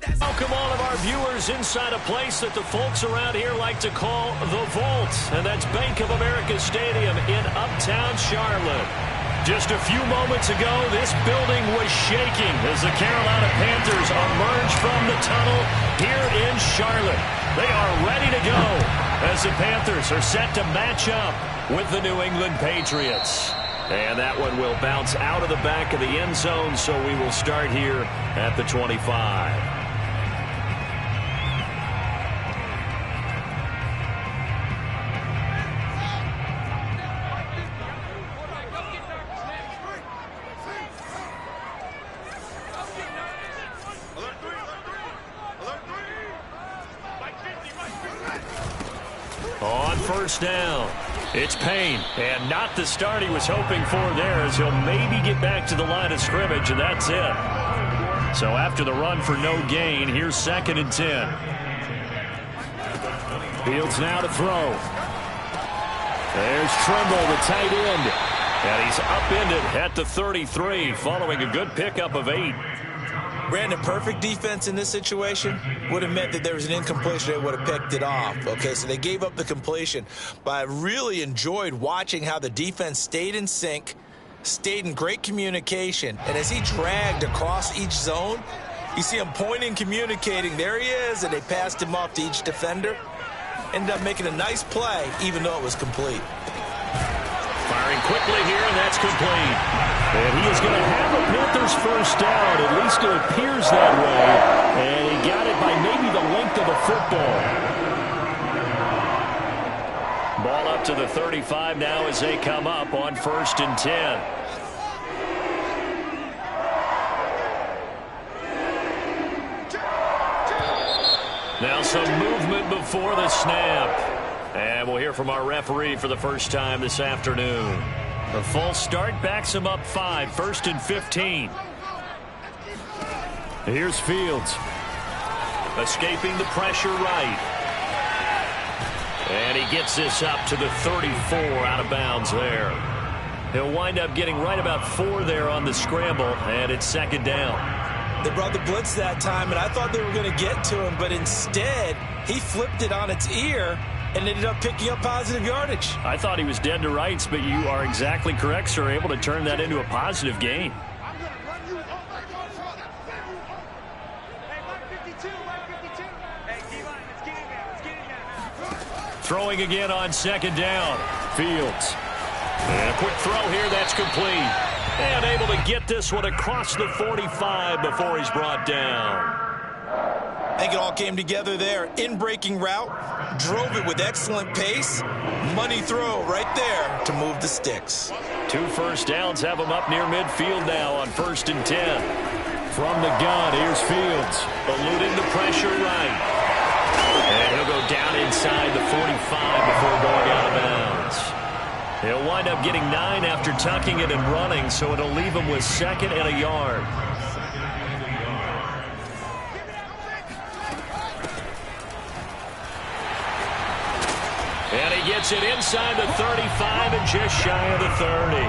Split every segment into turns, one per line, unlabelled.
Welcome all of our viewers inside a place that the folks around here like to call the Vault, and that's Bank of America Stadium in Uptown Charlotte. Just a few moments ago, this building was shaking as the Carolina Panthers emerged from the tunnel here in Charlotte. They are ready to go as the Panthers are set to match up with the New England Patriots. And that one will bounce out of the back of the end zone, so we will start here at the 25. On first down, it's Payne, and not the start he was hoping for there, as he'll maybe get back to the line of scrimmage, and that's it. So after the run for no gain, here's 2nd and 10. Fields now to throw. There's Trimble, the tight end, and he's upended at the 33, following a good pickup of 8.
Brandon, perfect defense in this situation would have meant that there was an incompletion. They would have picked it off. Okay, so they gave up the completion. But I really enjoyed watching how the defense stayed in sync, stayed in great communication. And as he dragged across each zone, you see him pointing, communicating. There he is, and they passed him off to each defender. Ended up making a nice play, even though it was complete.
Firing quickly here, and that's complete. And he is going to have a Panthers first down. At least it appears that way. And he got it by maybe the length of the football. Ball up to the 35 now as they come up on 1st and 10. Now some movement before the snap. And we'll hear from our referee for the first time this afternoon. A false start backs him up 5, 1st and 15. Here's Fields. Escaping the pressure right. And he gets this up to the 34, out of bounds there. He'll wind up getting right about 4 there on the scramble, and it's 2nd down.
They brought the blitz that time, and I thought they were going to get to him, but instead he flipped it on its ear and ended up picking up positive yardage.
I thought he was dead to rights, but you are exactly correct, sir. Able to turn that into a positive gain. Throwing again on 2nd down. Fields. And a quick throw here, that's complete. And able to get this one across the 45 before he's brought down.
I think it all came together there. In-breaking route, drove it with excellent pace. Money throw right there to move the sticks.
2 first downs have him up near midfield now on 1st and 10. From the gun, here's Fields. Eluding the pressure right. And he'll go down inside the 45 before going out of bounds. He'll wind up getting 9 after tucking it and running, so it'll leave him with 2nd and a yard. And he gets it inside the 35 and just shy of the 30.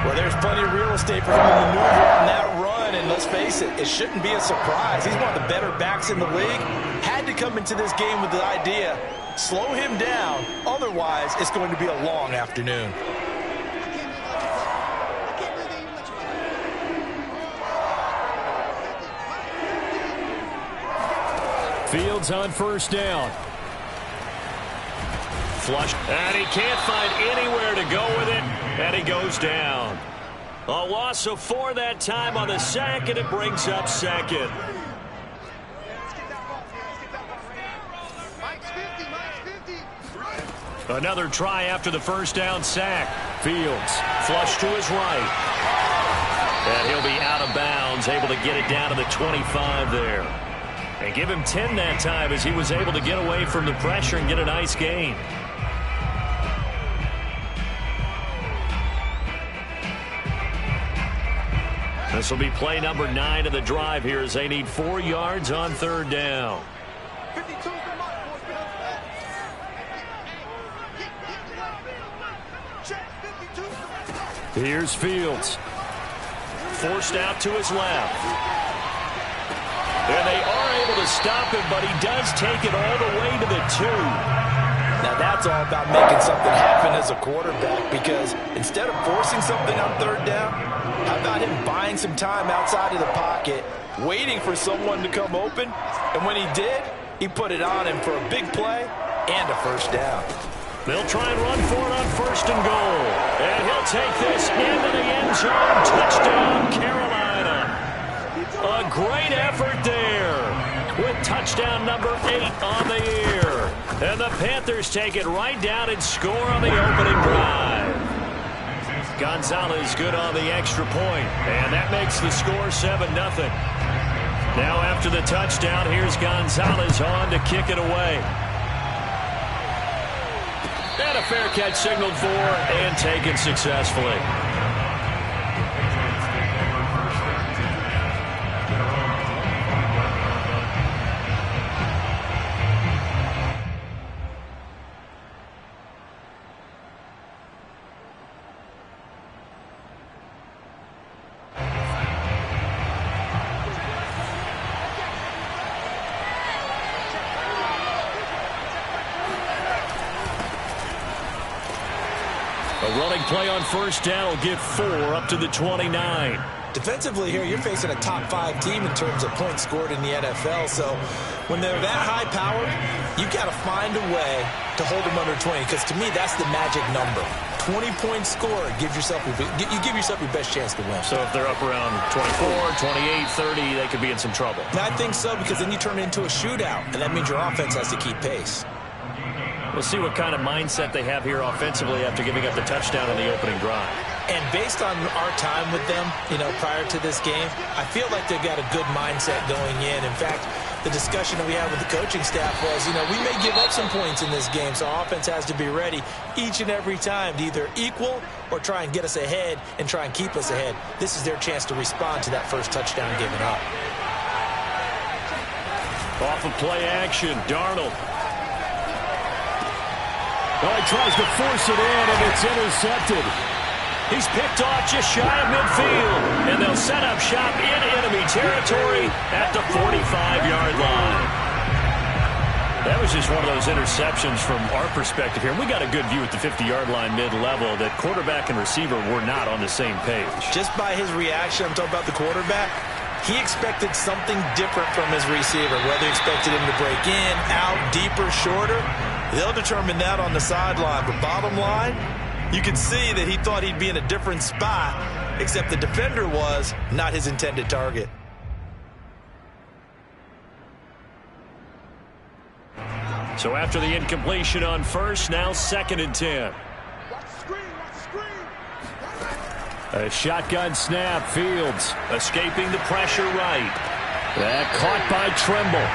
Well, there's plenty of real estate for him to maneuver on that run, and let's face it, it shouldn't be a surprise. He's one of the better backs in the league. Had to come into this game with the idea, slow him down, otherwise it's going to be a long afternoon.
Fields on 1st down. Flush, and he can't find anywhere to go with it, and he goes down. A loss of 4 that time on the sack, and it brings up 2nd. Another try after the first down sack. Fields, flush to his right. And he'll be out of bounds, able to get it down to the 25 there. And give him 10 that time as he was able to get away from the pressure and get a nice gain. This will be play number 9 of the drive here as they need 4 yards on 3rd down. Here's Fields. Forced out to his left. And they to stop him, but he does take it all the way to the 2.
Now that's all about making something happen as a quarterback, because instead of forcing something on third down, how about him buying some time outside of the pocket, waiting for someone to come open, and when he did, he put it on him for a big play and a first down.
They'll try and run for it on 1st and goal. And he'll take this into the end zone. Touchdown, Carolina. A great effort there with touchdown number 8 on the year. And the Panthers take it right down and score on the opening drive. Gonzalez good on the extra point, and that makes the score 7-0. Now after the touchdown, here's Gonzalez on to kick it away. And a fair catch signaled for and taken successfully. A running play on 1st down will get 4 up to the 29.
Defensively here, you're facing a top 5 team in terms of points scored in the NFL. So when they're that high powered, you got to find a way to hold them under 20. Because to me, that's the magic number. 20-point score. You give yourself your best chance to win.
So if they're up around 24, 28, 30, they could be in some trouble.
I think so, because then you turn it into a shootout, and that means your offense has to keep pace.
We'll see what kind of mindset they have here offensively after giving up the touchdown on the opening drive.
And based on our time with them, prior to this game, I feel like they've got a good mindset going in. In fact, the discussion that we had with the coaching staff was, we may give up some points in this game, so our offense has to be ready each and every time to either equal or try and get us ahead and try and keep us ahead. This is their chance to respond to that first touchdown given up.
Off of play action, Darnold. Oh, he tries to force it in, and it's intercepted. He's picked off just shy of midfield, and they'll set up shop in enemy territory at the 45-yard line. That was just one of those interceptions from our perspective here. We got a good view at the 50-yard line mid-level that quarterback and receiver were not on the same page.
Just by his reaction, I'm talking about the quarterback, he expected something different from his receiver, whether he expected him to break in, out, deeper, shorter. They'll determine that on the sideline. But bottom line, you can see that he thought he'd be in a different spot, except the defender was not his intended target.
So after the incompletion on 1st, now 2nd and 10. A shotgun snap, Fields escaping the pressure right. That caught by Trimble.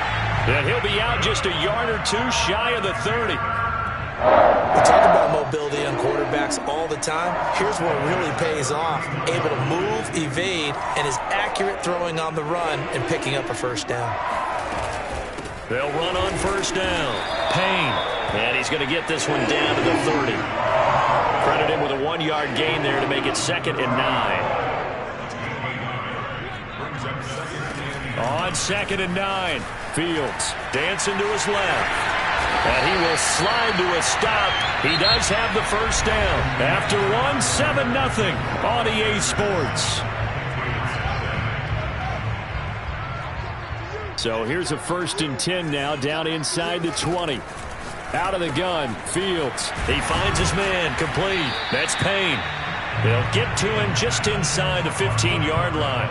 And he'll be out just a yard or 2 shy of the 30.
We talk about mobility on quarterbacks all the time. Here's where it really pays off. Able to move, evade, and is accurate throwing on the run and picking up a first down.
They'll run on 1st down. Payne. And he's going to get this one down to the 30. Credit him with a 1-yard gain there to make it 2nd and 9. On 2nd and 9, Fields dancing to his left. And he will slide to a stop. He does have the first down. After 7-0 on EA Sports. So here's a 1st and 10 now down inside the 20. Out of the gun, Fields. He finds his man, complete. That's Payne. They'll get to him just inside the 15-yard line.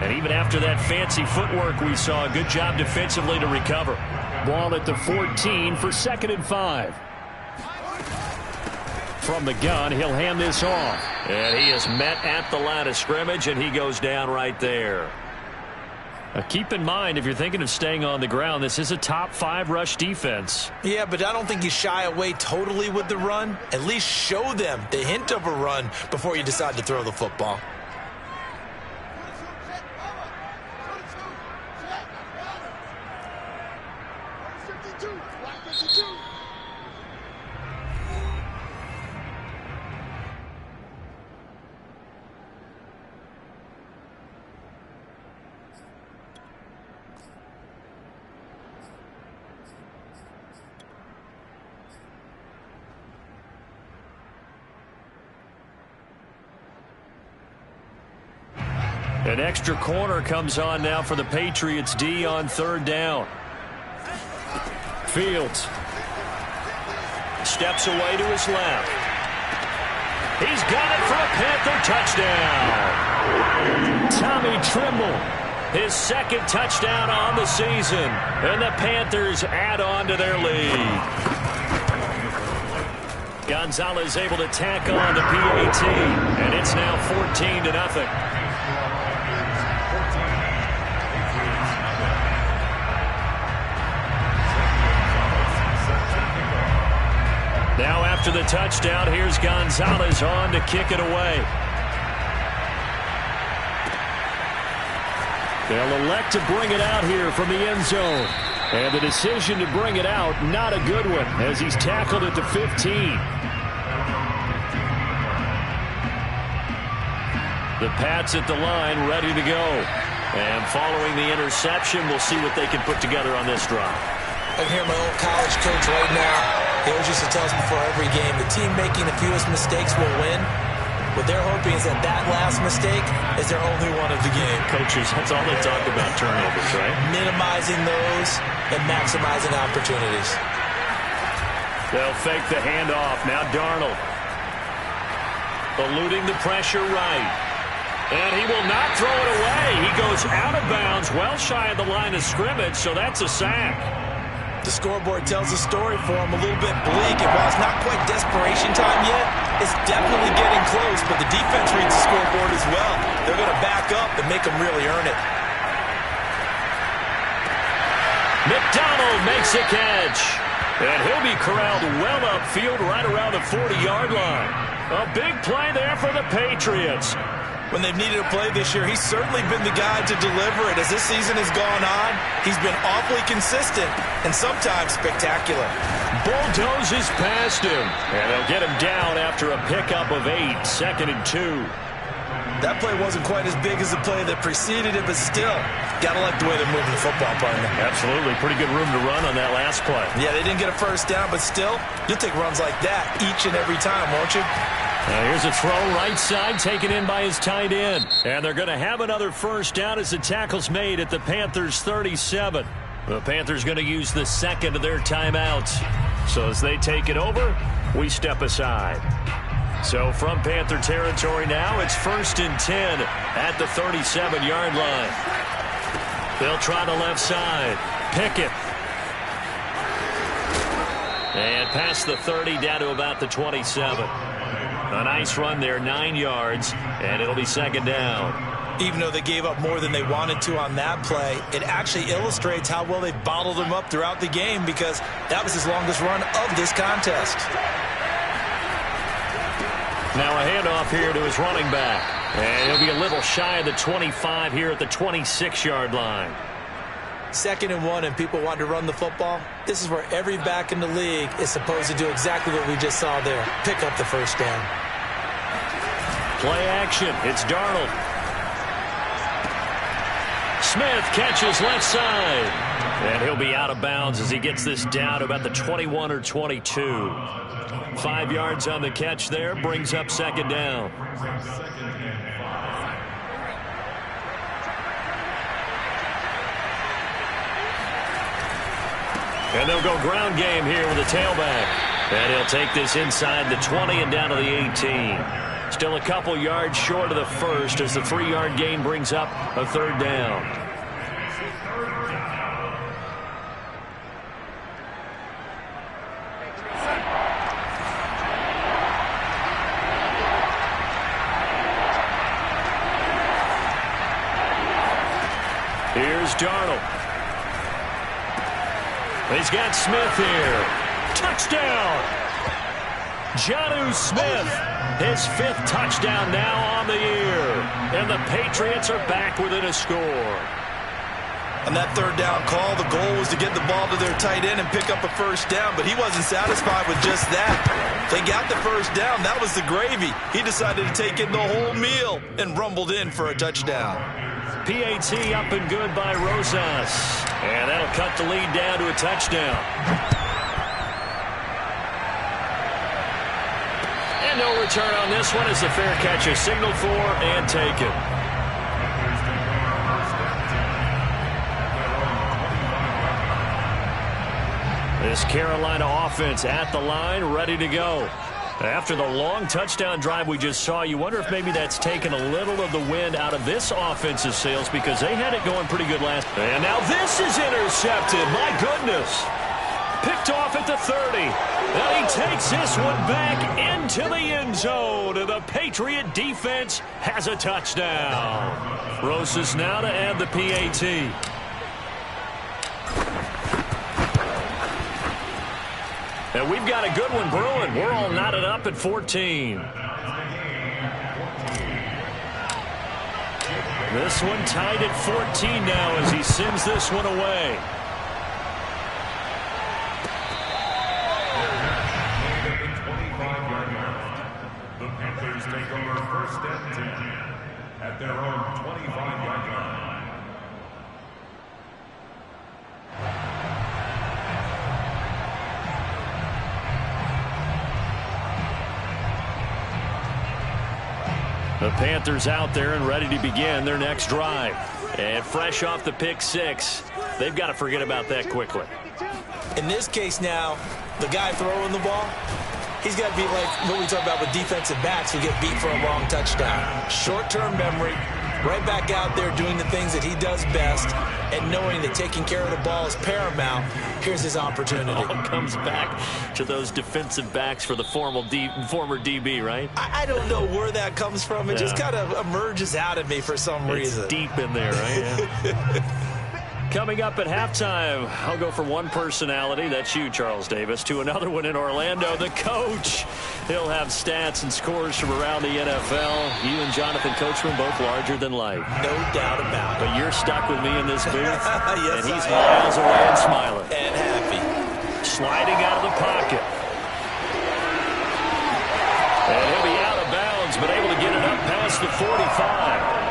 And even after that fancy footwork we saw, a good job defensively to recover. Ball at the 14 for 2nd and 5. From the gun, he'll hand this off. And he is met at the line of scrimmage, and he goes down right there. Keep in mind, if you're thinking of staying on the ground, this is a top 5 rush defense.
Yeah, but I don't think you shy away totally with the run. At least show them the hint of a run before you decide to throw the football.
An extra corner comes on now for the Patriots D on third down. Fields steps away to his left. He's got it for a Panther touchdown. Tommy Tremble, his second touchdown on the season. And the Panthers add on to their lead. Gonzalez able to tack on to PAT. And it's now 14-0. Now after the touchdown, here's Gonzalez on to kick it away. They'll elect to bring it out here from the end zone. And the decision to bring it out, not a good one, as he's tackled at the 15. The Pats at the line, ready to go. And following the interception, we'll see what they can put together on this drive.
I can hear my old college coach right now. He always used to tell us before every game, the team making the fewest mistakes will win. What they're hoping is that that last mistake is their only one of the game.
Coaches, that's all they talk about, turnovers, right?
Minimizing those and maximizing opportunities.
They'll fake the handoff. Now Darnold. Eluding the pressure right. And he will not throw it away. He goes out of bounds, well shy of the line of scrimmage, so that's a sack.
The scoreboard tells a story for him, a little bit bleak. And while it's not quite desperation time yet, it's definitely getting close. But the defense reads the scoreboard as well. They're going to back up and make them really earn it.
McDonald makes a catch. And he'll be corralled well upfield right around the 40-yard line. A big play there for the Patriots.
When they've needed a play this year, he's certainly been the guy to deliver it. As this season has gone on, he's been awfully consistent and sometimes spectacular.
Bulldozes past him, and they'll get him down after a pickup of 8, 2nd and 2.
That play wasn't quite as big as the play that preceded it, but still, gotta like the way they're moving the football, partner.
Absolutely. Pretty good room to run on that last play.
Yeah, they didn't get a first down, but still, you'll take runs like that each and every time, won't you?
Now here's a throw right side taken in by his tight end. And they're going to have another first down as the tackle's made at the Panthers' 37. The Panthers going to use the second of their timeouts. So as they take it over, we step aside. So from Panther territory now, it's 1st and 10 at the 37-yard line. They'll try the left side. Pickett. And past the 30 down to about the 27. A nice run there, 9 yards, and it'll be 2nd down.
Even though they gave up more than they wanted to on that play, it actually illustrates how well they bottled him up throughout the game because that was his longest run of this contest.
Now a handoff here to his running back. And he'll be a little shy of the 25 here at the 26-yard line.
2nd and 1 and people want to run the football. This is where every back in the league is supposed to do exactly what we just saw there. Pick up the first down.
Play action. It's Darnold. Smith catches left side. And he'll be out of bounds as he gets this down to about the 21 or 22. 5 yards on the catch there. Brings up 2nd down. And they'll go ground game here with a tailback. And he'll take this inside the 20 and down to the 18. Still a couple yards short of the first as the 3-yard gain brings up a 3rd down. Here's Darnold. He's got Smith here. Touchdown! Jonnu Smith, his 5th touchdown now on the year. And the Patriots are back within a score.
On that 3rd down call, the goal was to get the ball to their tight end and pick up a first down, but he wasn't satisfied with just that. They got the first down. That was the gravy. He decided to take in the whole meal and rumbled in for a touchdown.
PAT up and good by Rosas. And that'll cut the lead down to a touchdown. And no return on this one as the fair catch is signaled for and taken. This Carolina offense at the line, ready to go. After the long touchdown drive we just saw, you wonder if maybe that's taken a little of the wind out of this offensive sails because they had it going pretty good last. And now this is intercepted. My goodness. Picked off at the 30. And he takes this one back into the end zone. And the Patriot defense has a touchdown. Rosas now to add the PAT. And we've got a good one brewing. We're all knotted up at 14. This one tied at 14 now as he sends this one away.
The Panthers take over 1st and 10 at their own 25-yard line.
The Panthers out there and ready to begin their next drive. And fresh off the pick 6, they've got to forget about that quickly.
In this case now, the guy throwing the ball, he's got to be like what we talk about with defensive backs who get beat for a long touchdown. Short-term memory, right back out there doing the things that he does best, and knowing that taking care of the ball is paramount. Here's his opportunity.
All comes back to those defensive backs for the former DB, right?
I don't know where that comes from. It just kind of emerges out of me for some reason.
It's deep in there, right? Yeah. Coming up at halftime, I'll go from one personality, that's you, Charles Davis, to another one in Orlando, the coach. He'll have stats and scores from around the NFL. You and Jonathan Coachman both larger than life.
No doubt about it.
But you're stuck with me in this booth,
yes,
and he's miles away and smiling.
And happy.
Sliding out of the pocket. And he'll be out of bounds, but able to get it up past the 45.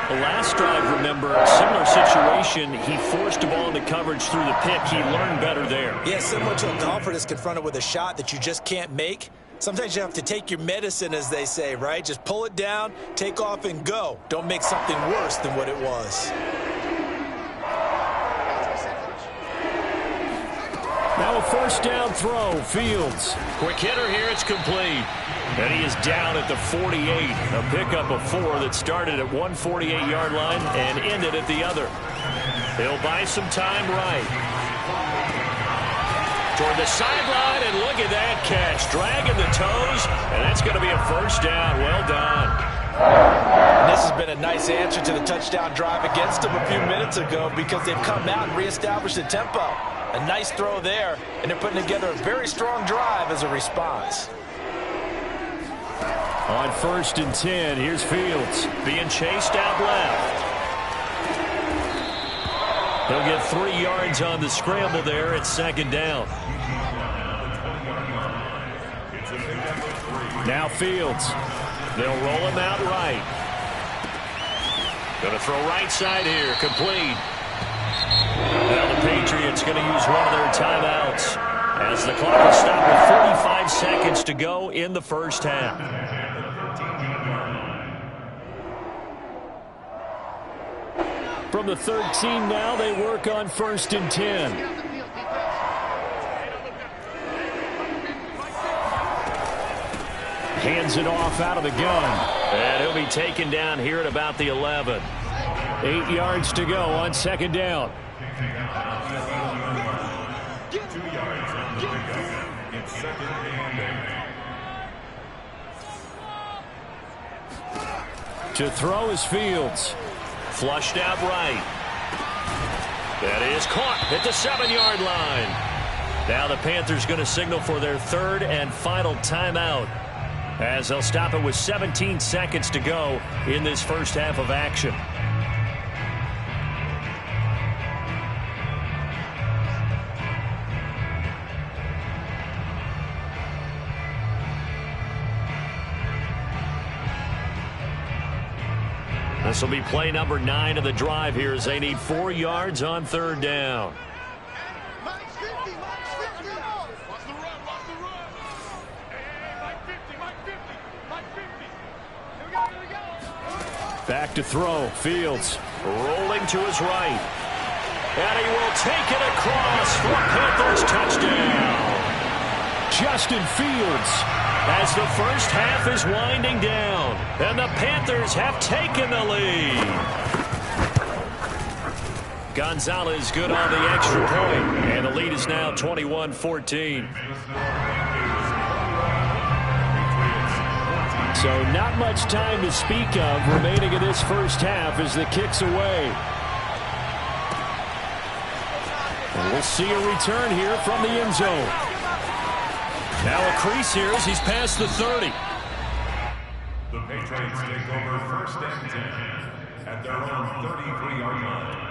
The last drive, remember, a similar situation. He forced the ball into coverage through the pick. He learned better there.
Yeah, similar to a golfer that's confronted with a shot that you just can't make. Sometimes you have to take your medicine, as they say, right? Just pull it down, take off, and go. Don't make something worse than what it was.
Now a first down throw, Fields. Quick hitter here, it's complete. And he is down at the 48. A pickup of 4 that started at 148-yard line and ended at the other. He'll buy some time right. Toward the sideline, and look at that catch. Dragging the toes, and that's going to be a first down. Well done.
And this has been a nice answer to the touchdown drive against them a few minutes ago because they've come out and reestablished the tempo. A nice throw there, and they're putting together a very strong drive as a response.
On 1st and 10, here's Fields being chased out left. He'll get 3 yards on the scramble there at 2nd down. Now Fields. They'll roll him out right. Going to throw right side here, complete. Now the Patriots going to use one of their timeouts as the clock is stopped with 45 seconds to go in the first half. From the 13 now, they work on 1st and 10. Hands it off out of the gun. And he'll be taken down here at about the 11. 8 yards to go on 2nd down.
2 yards on the pickup. It's 2nd and 8.
To throw is Fields. Flushed out right. That is caught at the 7-yard line. Now the Panthers going to signal for their 3rd and final timeout as they'll stop it with 17 seconds to go in this first half of action. This will be play number 9 of the drive here as they need 4 yards on 3rd down. Back to throw. Fields rolling to his right. And he will taken across for a Panthers touchdown. Justin Fields, as the first half is winding down, and the Panthers have taken the lead. Gonzalez good on the extra point, and the lead is now 21-14. So not much time to speak of remaining in this first half as the kick's away. And we'll see a return here from the end zone. Now a crease here as he's past the 30.
The Patriots take over first and 10 at their own 33-yard line.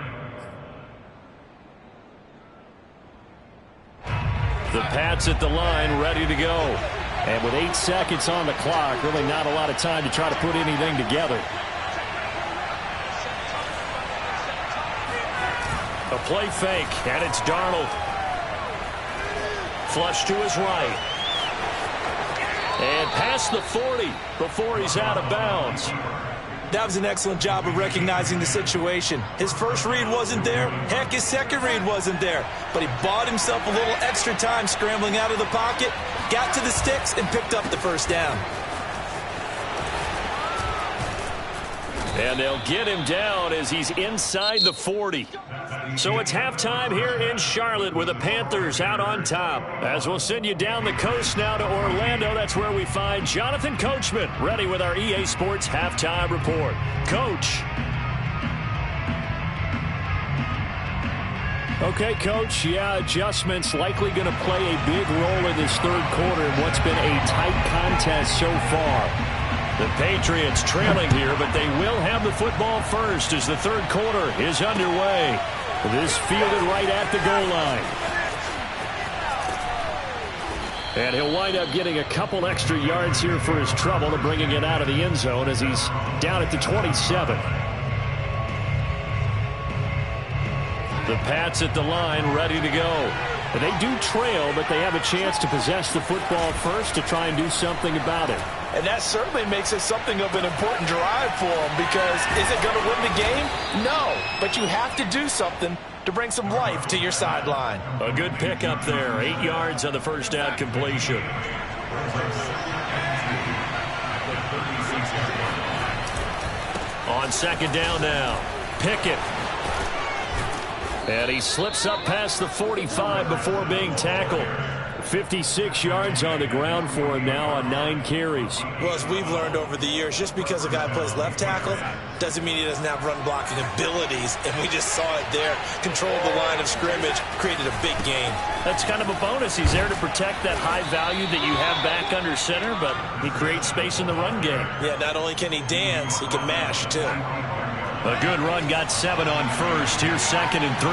The Pats at the line, ready to go. And with 8 seconds on the clock, really not a lot of time to try to put anything together. A play fake, and it's Darnold. Flush to his right. And past the 40 before he's out of bounds.
That was an excellent job of recognizing the situation. His first read wasn't there. Heck, his second read wasn't there. But he bought himself a little extra time scrambling out of the pocket, got to the sticks, and picked up the first down.
And they'll get him down as he's inside the 40. So it's halftime here in Charlotte with the Panthers out on top. As we'll send you down the coast now to Orlando, that's where we find Jonathan Coachman ready with our EA Sports Halftime Report. Coach. Okay, Coach, yeah, adjustments likely going to play a big role in this third quarter in what's been a tight contest so far. The Patriots trailing here, but they will have the football first as the third quarter is underway. This fielded right at the goal line. And he'll wind up getting a couple extra yards here for his trouble to bringing it out of the end zone as he's down at the 27. The Pats at the line ready to go. And they do trail, but they have a chance to possess the football first to try and do something about it.
And that certainly makes it something of an important drive for them, because is it going to win the game? No, but you have to do something to bring some life to your sideline.
A good pickup there. 8 yards on the first down completion. On second down now, Pickett. And he slips up past the 45 before being tackled. 56 yards on the ground for him now on 9 carries.
Well, as we've learned over the years, just because a guy plays left tackle doesn't mean he doesn't have run blocking abilities, and we just saw it there. Controlled the line of scrimmage, created a big gain.
That's kind of a bonus. He's there to protect that high value that you have back under center, but he creates space in the run game.
Yeah, not only can he dance, he can mash, too.
A good run, got 7 on first. Here's second and 3.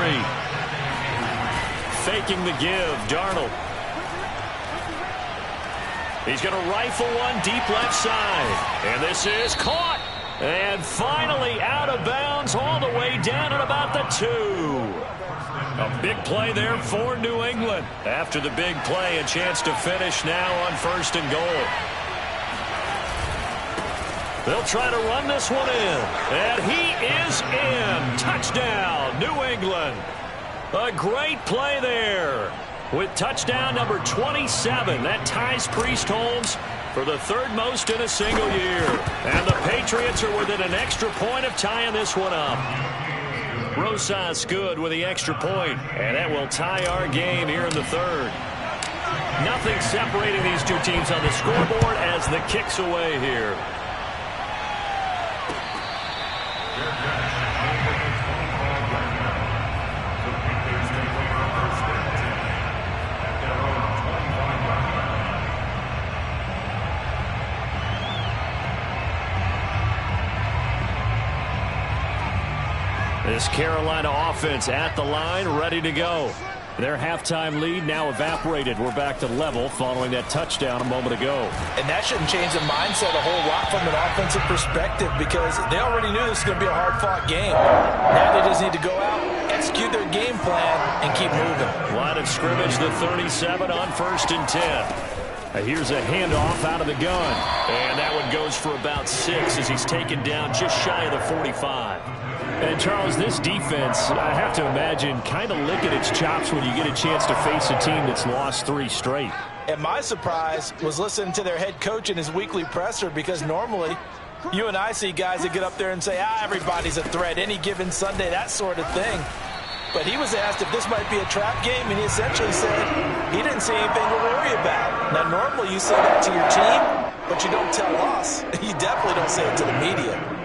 Faking the give, Darnold. He's going to rifle one deep left side. And this is caught. And finally out of bounds all the way down at about the 2. A big play there for New England. After the big play, a chance to finish now on first and goal. They'll try to run this one in. And he is in. Touchdown, New England. A great play there. With touchdown number 27, that ties Priest Holmes for the third most in a single year. And the Patriots are within an extra point of tying this one up. Rosas good with the extra point, and that will tie our game here in the third. Nothing separating these two teams on the scoreboard as the kick's away here. This Carolina offense at the line, ready to go. Their halftime lead now evaporated. We're back to level following that touchdown a moment ago.
And that shouldn't change the mindset a whole lot from an offensive perspective, because they already knew this was going to be a hard-fought game. Now they just need to go out, execute their game plan, and keep moving.
Line of scrimmage, the 37 on first and 10. Here's a handoff out of the gun. And that one goes for about 6 as he's taken down just shy of the 45. And, Charles, this defense, I have to imagine, kind of licking its chops when you get a chance to face a team that's lost 3 straight.
And my surprise was listening to their head coach in his weekly presser, because normally you and I see guys that get up there and say, everybody's a threat any given Sunday, that sort of thing. But he was asked if this might be a trap game, and he essentially said he didn't see anything to worry about. Now, normally you say that to your team, but you don't tell us. You definitely don't say it to the media.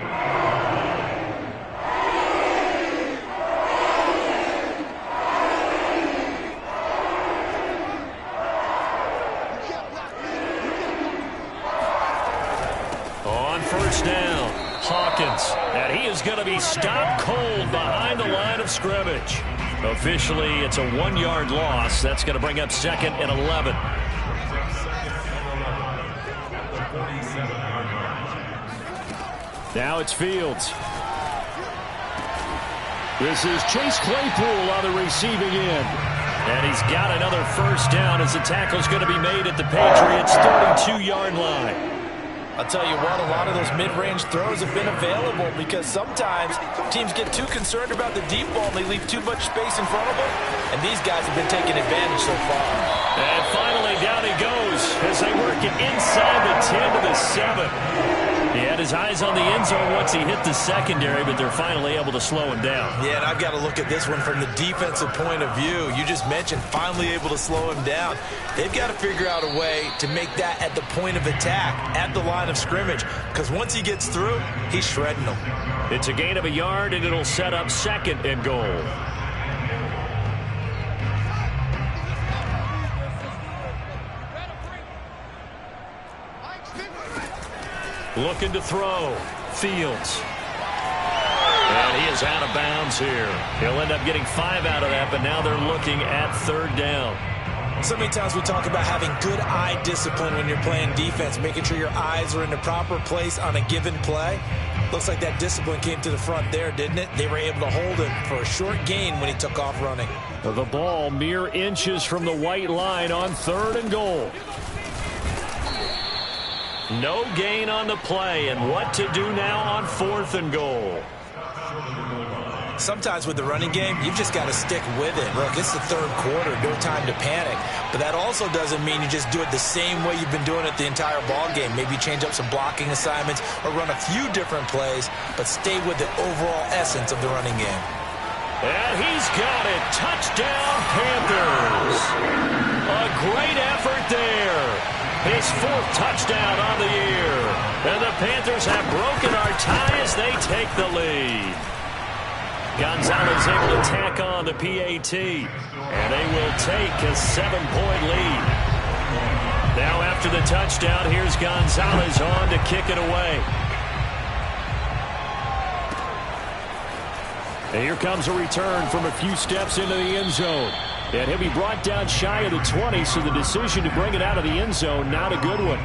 On first down, Hawkins, and he is going to be stopped cold behind the line of scrimmage. Officially, it's a 1-yard loss. That's going to bring up 2nd and 11. Now it's Fields. This is Chase Claypool on the receiving end. And he's got another first down as the tackle's going to be made at the Patriots' 32-yard line.
I'll tell you what, a lot of those mid-range throws have been available, because sometimes teams get too concerned about the deep ball and they leave too much space in front of them, and these guys have been taking advantage so far.
And finally, down he goes as they work it inside the 10 to the 7. He had his eyes on the end zone once he hit the secondary, but they're finally able to slow him down.
Yeah, and I've got to look at this one from the defensive point of view. You just mentioned finally able to slow him down. They've got to figure out a way to make that at the point of attack, at the line of scrimmage, because once he gets through, he's shredding them.
It's a gain of a yard, and it'll set up 2nd and goal. Looking to throw. Fields. And he is out of bounds here. He'll end up getting 5 out of that, but now they're looking at 3rd down.
So many times we talk about having good eye discipline when you're playing defense, making sure your eyes are in the proper place on a given play. Looks like that discipline came to the front there, didn't it? They were able to hold him for a short gain when he took off running.
The ball mere inches from the white line on 3rd and goal. No gain on the play, and what to do now on 4th and goal.
Sometimes with the running game, you've just got to stick with it. Look, it's the 3rd quarter, no time to panic. But that also doesn't mean you just do it the same way you've been doing it the entire ball game. Maybe change up some blocking assignments or run a few different plays, but stay with the overall essence of the running game.
And he's got it. Touchdown, Panthers. A great effort there. His 4th touchdown on the year. And the Panthers have broken our tie as they take the lead. Gonzalez able to tack on the PAT. And they will take a 7-point lead. Now after the touchdown, here's Gonzalez on to kick it away. And here comes a return from a few steps into the end zone. And he'll be brought down shy of the 20, so the decision to bring it out of the end zone, not a good one.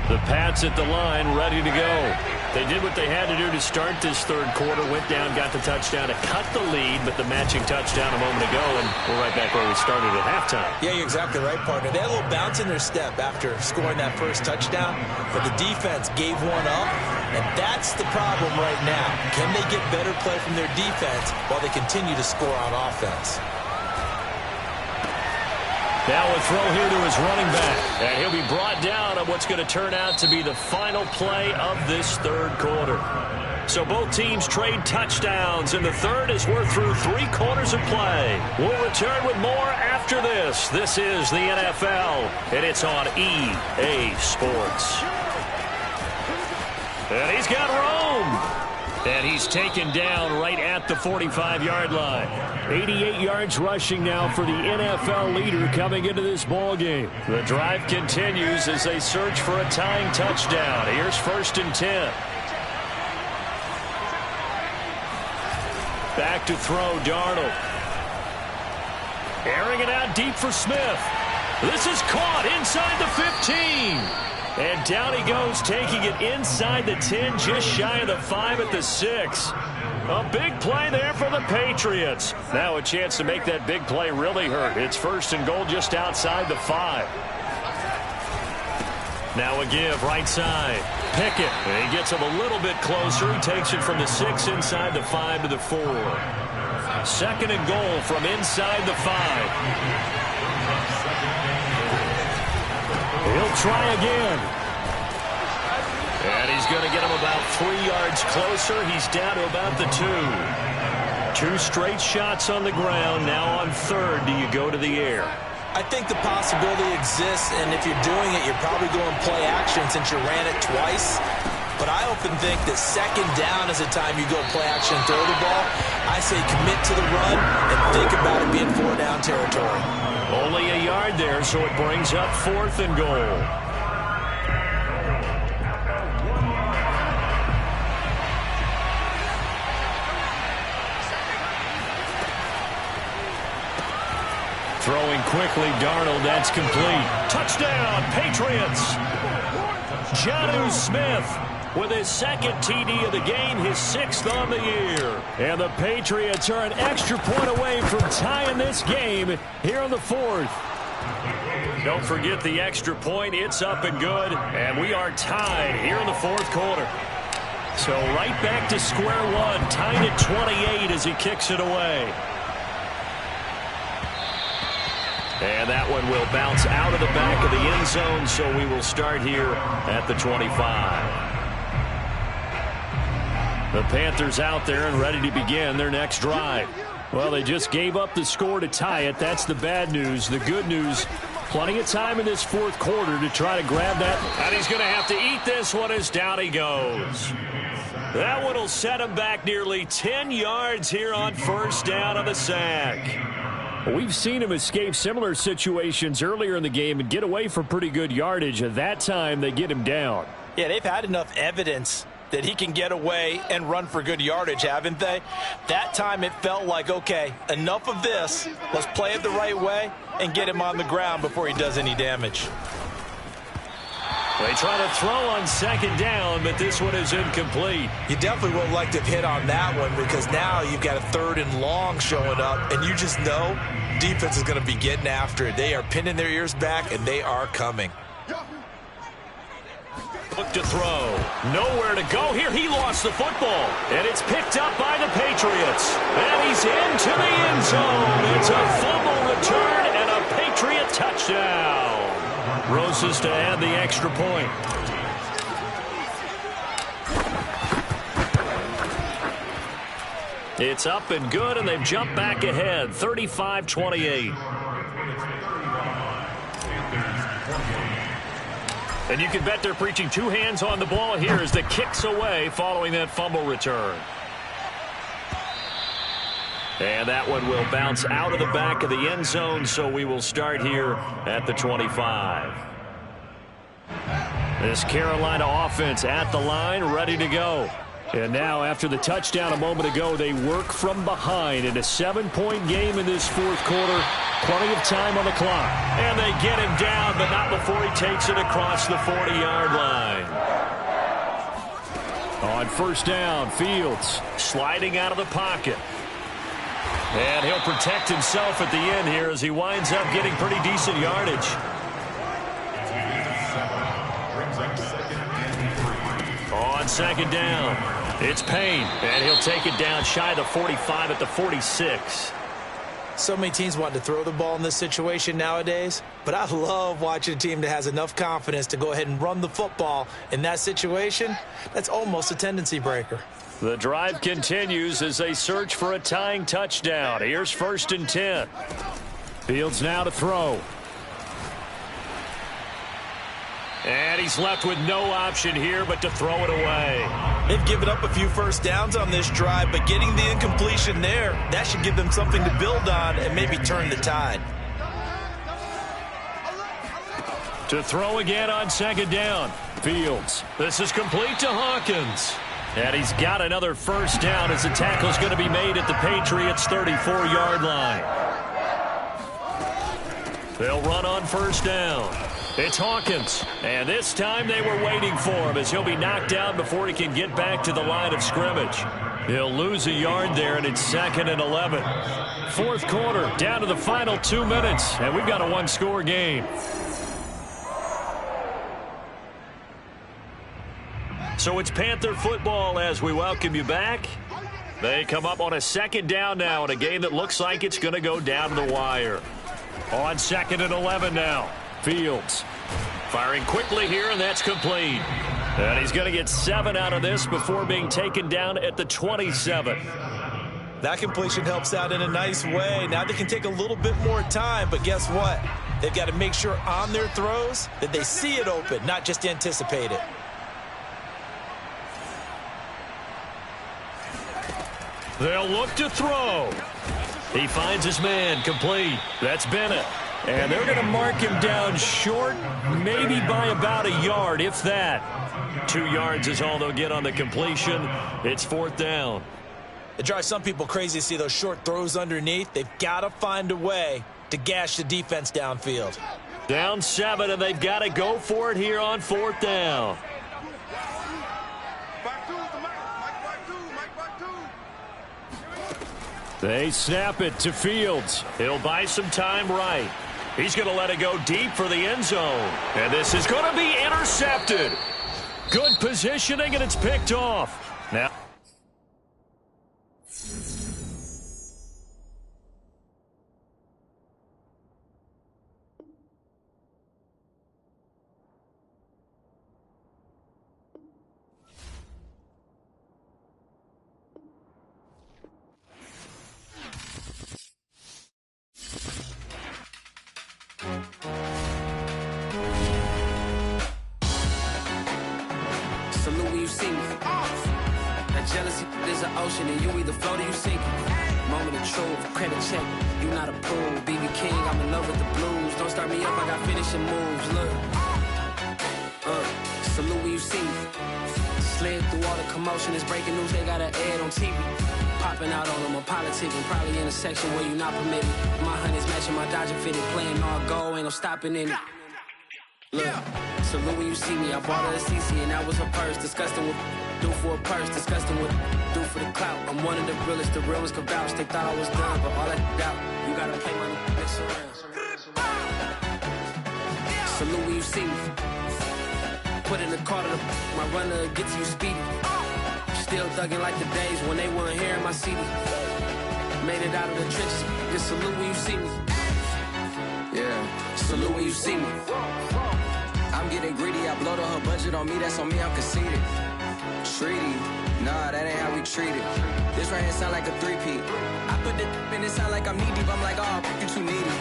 The Pats at the line, ready to go. They did what they had to do to start this 3rd quarter, went down, got the touchdown to cut the lead, but the matching touchdown a moment ago, and we're right back where we started at halftime.
Yeah, you're exactly right, partner. They had a little bounce in their step after scoring that first touchdown, but the defense gave one up, and that's the problem right now. Can they get better play from their defense while they continue to score on offense?
Now a throw here to his running back. And he'll be brought down on what's going to turn out to be the final play of this 3rd quarter. So both teams trade touchdowns in the 3rd as we're through 3 quarters of play. We'll return with more after this. This is the NFL, and it's on EA Sports. And he's got Rome. And he's taken down right at the 45-yard line. 88 yards rushing now for the NFL leader coming into this ball game. The drive continues as they search for a tying touchdown. Here's 1st and 10. Back to throw, Darnold. Airing it out deep for Smith. This is caught inside the 15. And down he goes, taking it inside the 10, just shy of the 5 at the 6. A big play there for the Patriots. Now a chance to make that big play really hurt. It's 1st and goal just outside the 5. Now a give, right side. Pickett. And he gets him a little bit closer. He takes it from the 6 inside the 5 to the 4. Second and goal from inside the 5. He'll try again. And he's going to get him about 3 yards closer. He's down to about the 2. 2 straight shots on the ground. Now on third, do you go to the air?
I think the possibility exists, and if you're doing it, you're probably going play action since you ran it twice. But I often think that second down is the time you go play action and throw the ball. I say commit to the run and think about it being 4-down territory.
Only a yard there, so it brings up 4th and goal. Throwing quickly, Darnold, that's complete. Touchdown, Patriots! Jonnu Smith with his second TD of the game, his 6th on the year. And the Patriots are an extra point away from tying this game here on the 4th. Don't forget the extra point. It's up and good. And we are tied here in the 4th quarter. So right back to square one, tied at 28 as he kicks it away. And that one will bounce out of the back of the end zone, so we will start here at the 25. The Panthers out there and ready to begin their next drive. Well, they just gave up the score to tie it. That's the bad news. The good news, plenty of time in this 4th quarter to try to grab that. And he's going to have to eat this one as down he goes. That one will set him back nearly 10 yards here on first down on the sack. We've seen him escape similar situations earlier in the game and get away from pretty good yardage. At that time, they get him down.
Yeah, they've had enough evidence that he can get away and run for good yardage, haven't they? That time it felt like, okay, enough of this. Let's play it the right way and get him on the ground before he does any damage.
They try to throw on second down, but this one is incomplete.
You definitely would like to have hit on that one because now you've got a 3rd and long showing up, and you just know defense is going to be getting after it. They are pinning their ears back, and they are coming.
Look to throw. Nowhere to go here. He lost the football, and it's picked up by the Patriots. And he's into the end zone. It's a fumble return and a Patriot touchdown. Roses to add the extra point. It's up and good, and they've jumped back ahead, 35-28. And you can bet they're preaching 2 hands on the ball here as the kick's away following that fumble return. And that one will bounce out of the back of the end zone, so we will start here at the 25. This Carolina offense at the line, ready to go. And now, after the touchdown a moment ago, they work from behind in a 7-point game in this 4th quarter. Plenty of time on the clock. And they get him down, but not before he takes it across the 40-yard line. On first down, Fields sliding out of the pocket. And he'll protect himself at the end here as he winds up getting pretty decent yardage. On second down, it's Payne, and he'll take it down shy of the 45 at the 46.
So many teams want to throw the ball in this situation nowadays, but I love watching a team that has enough confidence to go ahead and run the football in that situation. That's almost a tendency breaker.
The drive continues as they search for a tying touchdown. Here's 1st and 10. Fields now to throw. And he's left with no option here but to throw it away.
They've given up a few first downs on this drive, but getting the incompletion there, that should give them something to build on and maybe turn the tide.
To throw again on second down. Fields. This is complete to Hawkins. And he's got another first down as the tackle's going to be made at the Patriots' 34-yard line. They'll run on first down. It's Hawkins. And this time they were waiting for him as he'll be knocked down before he can get back to the line of scrimmage. He'll lose a yard there, and it's 2nd and 11. 4th quarter, down to the final 2 minutes, and we've got a 1-score game. So it's Panther football as we welcome you back. They come up on a second down now in a game that looks like it's going to go down to the wire. On 2nd and 11 now, Fields firing quickly here, and that's complete. And he's going to get 7 out of this before being taken down at the 27.
That completion helps out in a nice way. Now they can take a little bit more time, but guess what? They've got to make sure on their throws that they see it open, not just anticipate it.
They'll look to throw. He finds his man, complete. That's Bennett. And they're going to mark him down short, maybe by about a yard, if that. 2 yards is all they'll get on the completion. It's 4th down.
It drives some people crazy to see those short throws underneath. They've got to find a way to gash the defense downfield.
Down 7, and they've got to go for it here on 4th down. They snap it to Fields. He'll buy some time right. He's going to let it go deep for the end zone. And this is going to be intercepted. Good positioning, and it's picked off. Now,
salute when you see me. That jealousy is an ocean, and you either float or you sink it. Moment of truth, credit check. You not a fool, BB King. I'm in love with the blues. Don't start me up, I got finishing moves. Look, salute when you see me. Slid through all the commotion, it's breaking news. They got an ad on TV. Popping out on them, I'm politicking. Probably in a section where you not permitted. My honey's matching my Dodger fitted, playing all go, ain't no stopping in it. Look, salute when you see me. I bought her a CC and that was her purse. Disgusting with do for a purse. Disgusting with do for the clout. I'm one of the realest. The real ones could vouch. They thought I was done, but all that doubt. You gotta play my mix around. Salute when you see me. Put in the car to my runner gets you speedy. Still thugging like the days when they weren't here in my CD. Made it out of the trenches. Just salute when you see me. Yeah, salute when you see me. I'm getting greedy, I blow to her budget on me, that's on me, I'm conceited. Treaty, nah, that ain't how we treat it. This right here sound like a 3-peat. I put the in it sound like I'm knee deep, I'm like, oh, you too needy.